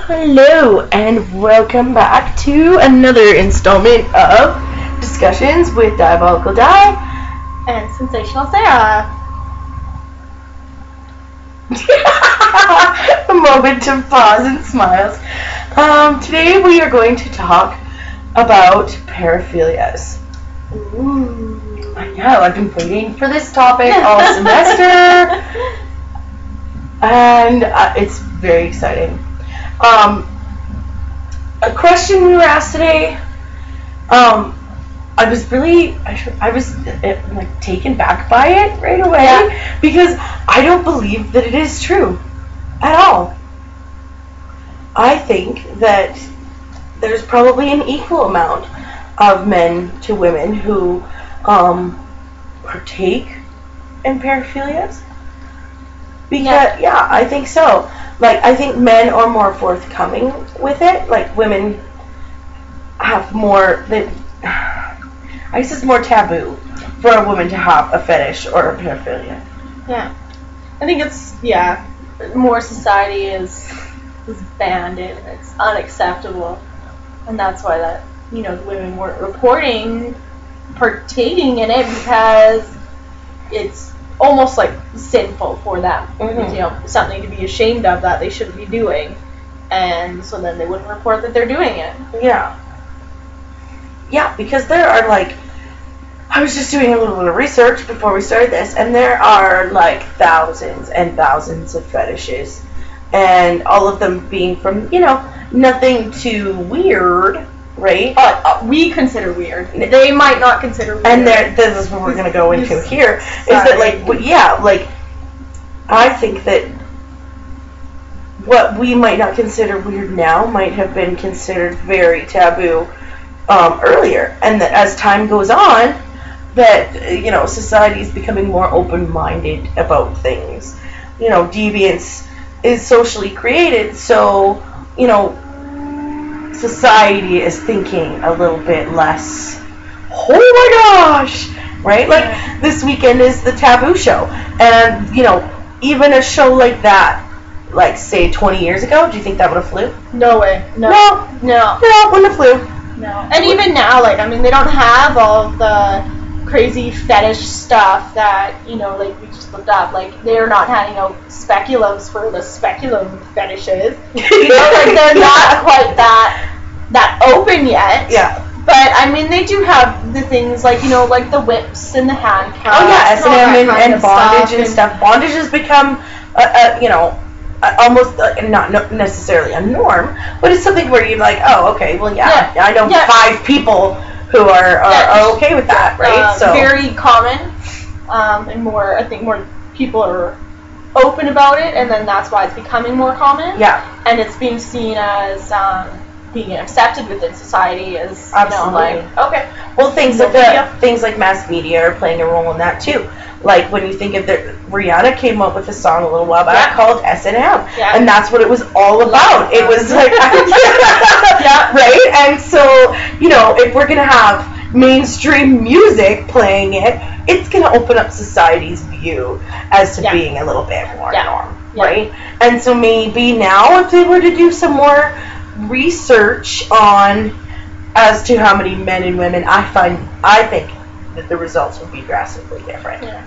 Hello and welcome back to another installment of Discussions with Diabolical and Sensational Sarah. A moment of pause and smiles. Today we are going to talk about paraphilias. Ooh. I know, I've been waiting for this topic all semester, and it's very exciting. A question we were asked today, I was like taken back by it right away because I don't believe that it is true at all. I think that there's probably an equal amount of men to women who partake in paraphilias. Because I think so. Like, I think men are more forthcoming with it. Like, women have more. I guess it's more taboo for a woman to have a fetish or a paraphilia. Yeah, I think it's more society is banned it. It's unacceptable, and that's why that the women weren't partaking in it because it's almost like sinful for them. Mm-hmm. Something to be ashamed of that they shouldn't be doing, and so then they wouldn't report that they're doing it. Yeah, because there are I was just doing a little bit of research before we started this, and there are thousands and thousands of fetishes, and all of them being from nothing too weird. Right? We consider weird. They might not consider weird. And this is what we're going to go into here. Is that I think that what we might not consider weird now might have been considered very taboo earlier. And that as time goes on, that, society is becoming more open-minded about things. Deviance is socially created, so, society is thinking a little bit less, oh my gosh, right? This weekend is the Taboo show, and even a show like that, say 20 years ago, do you think that would have flew? No way. No, wouldn't have flew. No. And even now, they don't have all of the crazy fetish stuff that we just looked up. They're not handing out speculums for the speculum fetishes. They're not quite that open yet. Yeah. But they do have the things like the whips and the handcuffs. Oh yeah, S&M and bondage and stuff. Bondage has become almost not necessarily a norm, but it's something where you're like, oh, okay, well, I know 5 people who are okay with that, right? So very common, and I think more people are open about it, and then that's why it's becoming more common. Yeah. And it's being seen as being accepted within society as absolutely okay. Well, things like mass media are playing a role in that too. Like when you think of Rihanna came up with a song a little while back called S&M, and that's what it was all about. It was like, right? And so, if we're gonna have mainstream music playing it, it's gonna open up society's view as to being a little bit more norm, right? And so maybe now, if they were to do some more research on as to how many men and women, I think that the results would be drastically different. Yeah.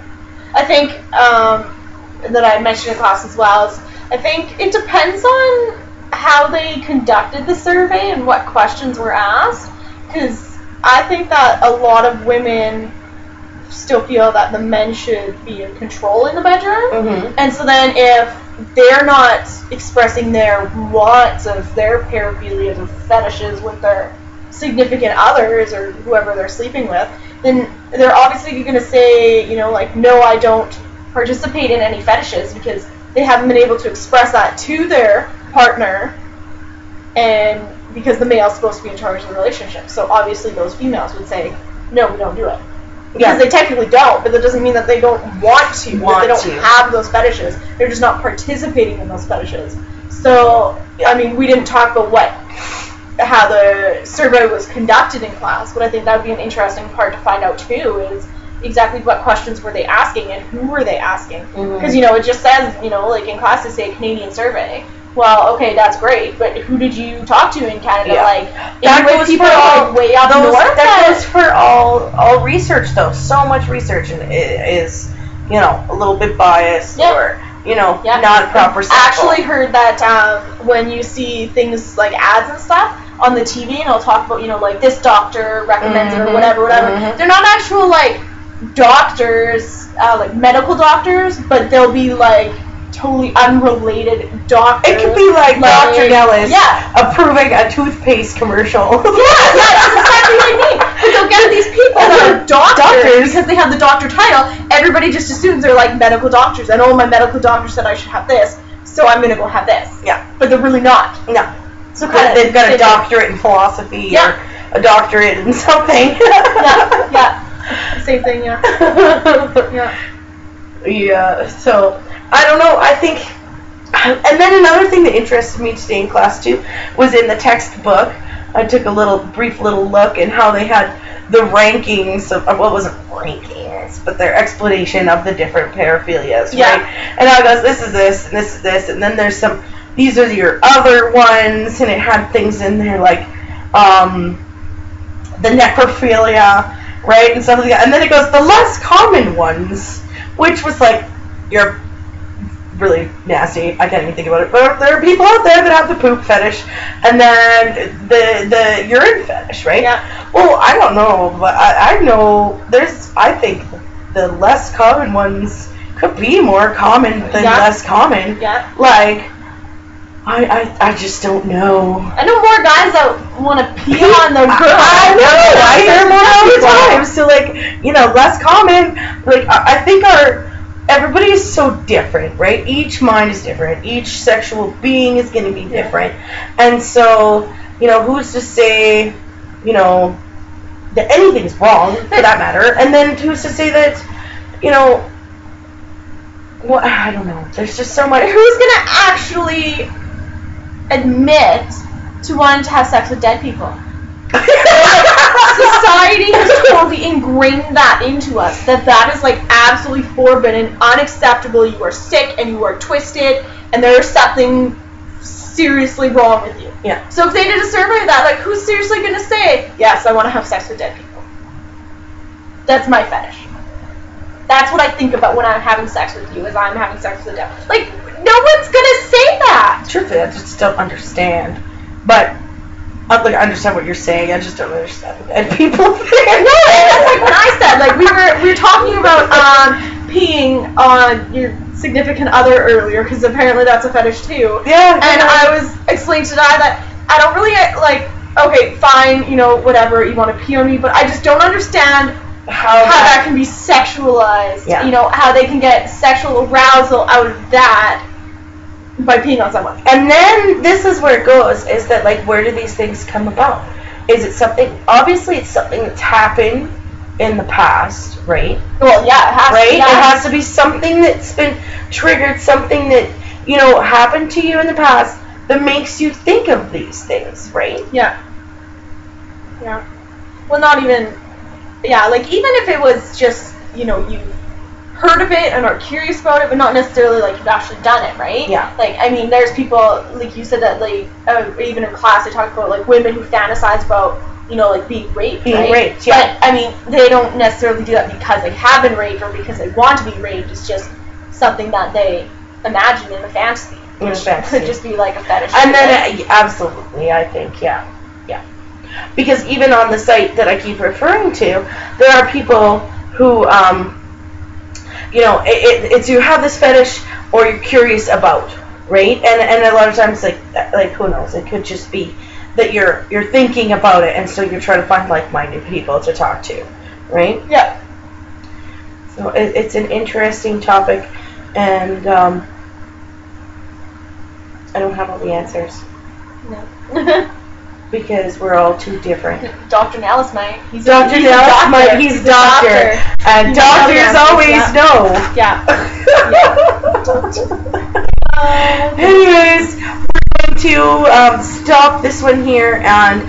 I think that I mentioned in class as well is I think it depends on how they conducted the survey and what questions were asked, because I think that a lot of women still feel that the men should be in control in the bedroom, and so then if they're not expressing their wants of their paraphilias or fetishes with their significant others or whoever they're sleeping with, then they're obviously going to say, no, I don't participate in any fetishes, because they haven't been able to express that to their partner, and because the male's supposed to be in charge of the relationship. So obviously those females would say, no, we don't do it. Because they technically don't, but that doesn't mean that they don't want to. They don't have those fetishes. They're just not participating in those fetishes. So, we didn't talk about how the survey was conducted in class, but I think that would be an interesting part to find out too, is exactly what questions were they asking and who were they asking. Because, it just says, in class they say Canadian survey, well, okay, that's great, but who did you talk to in Canada? Yeah. Like, that goes people for all, way up north. That goes for all research, though. So much research is, you know, a little bit biased or, you know, not proper sample. I actually heard that when you see things like ads and stuff on the TV, and I'll talk about, you know, like this doctor recommends it or whatever, they're not actual, like, doctors, like medical doctors, but they'll be like totally unrelated doctors. It could be like Dr. Nellis approving a toothpaste commercial. That's exactly what I mean. But they'll get these people that are doctors because they have the doctor title. Everybody just assumes they're like medical doctors, and my medical doctor said I should have this, so I'm gonna go have this. Yeah. But they're really not. No. So they've got a doctorate in philosophy or a doctorate in something. Same thing, yeah. Yeah, so, I don't know, I think, and then another thing that interested me today in class, too, was in the textbook. I took a brief little look and how they had the rankings of, well, it wasn't rankings, but their explanation of the different paraphilias, right? And I goes, this is this, and this is this, and then there's these are your other ones, and it had things in there like, the necrophilia, right, and stuff like that. And then it goes, the less common ones, which was like, you're really nasty, I can't even think about it, but there are people out there that have the poop fetish, and then the urine fetish, right? Yeah. Well, I don't know, but I know I think the less common ones could be more common than less common. Yeah. Like, I just don't know. I know more guys that want to pee on the girl. I know. I hear more all the time. So, like, you know, less common. Like, I think everybody is so different, right? Each mind is different. Each sexual being is going to be different. And so, you know, who's to say, you know, that anything's wrong, for that matter? And then who's to say that, you know, well, I don't know. There's just so much. Who's going to actually admit to wanting to have sex with dead people? Society has totally ingrained that into us, that is like absolutely forbidden, unacceptable. You are sick and you are twisted, and there is something seriously wrong with you. Yeah. So if they did a survey of that, like, who's seriously going to say, yes, I want to have sex with dead people? That's my fetish. That's what I think about when I'm having sex with you, is I'm having sex with the devil. Like, no one's going to say that. Truthfully, I just don't understand. But I understand what you're saying. I just don't understand what dead people think. No, that's like what I said. Like, we were talking about peeing on your significant other earlier, because apparently that's a fetish too. Yeah. And I was explaining to Di that I don't really, like, okay, fine, you know, whatever, you want to pee on me, but I just don't understand how that can be sexualized. Yeah. You know, how they can get sexual arousal out of that by peeing on someone. And then this is where it goes, is that, like, where do these things come about? Is it something, obviously it's something that's happened in the past, right? Well, yeah, it has right? to. Yeah. It has to be something that's been triggered, something that, you know, happened to you in the past that makes you think of these things, right? Yeah. Yeah. Well, not even, yeah, like, even if it was just, you know, you've heard of it and are curious about it, but not necessarily, like, you've actually done it, right? Yeah. Like, I mean, there's people, like you said, that, like, even in class, they talk about, like, women who fantasize about, you know, like, being raped, Being raped, yeah. But, I mean, they don't necessarily do that because they have been raped or because they want to be raped. It's just something that they imagine in a fantasy. Which could just be, like, a fetish. And then, absolutely, I think, yeah. Because even on the site that I keep referring to, there are people who, you know, it's you have this fetish or you're curious about, right? And a lot of times, like who knows? It could just be that you're thinking about it, and so you're trying to find like-minded people to talk to, right? Yeah. So it's an interesting topic, and I don't have all the answers. No. Because we're all too different. Dr. Nellis might. He's a doctor. And doctors always know. Yeah. Anyways, we're going to stop this one here and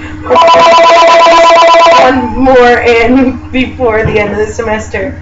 one more in before the end of the semester.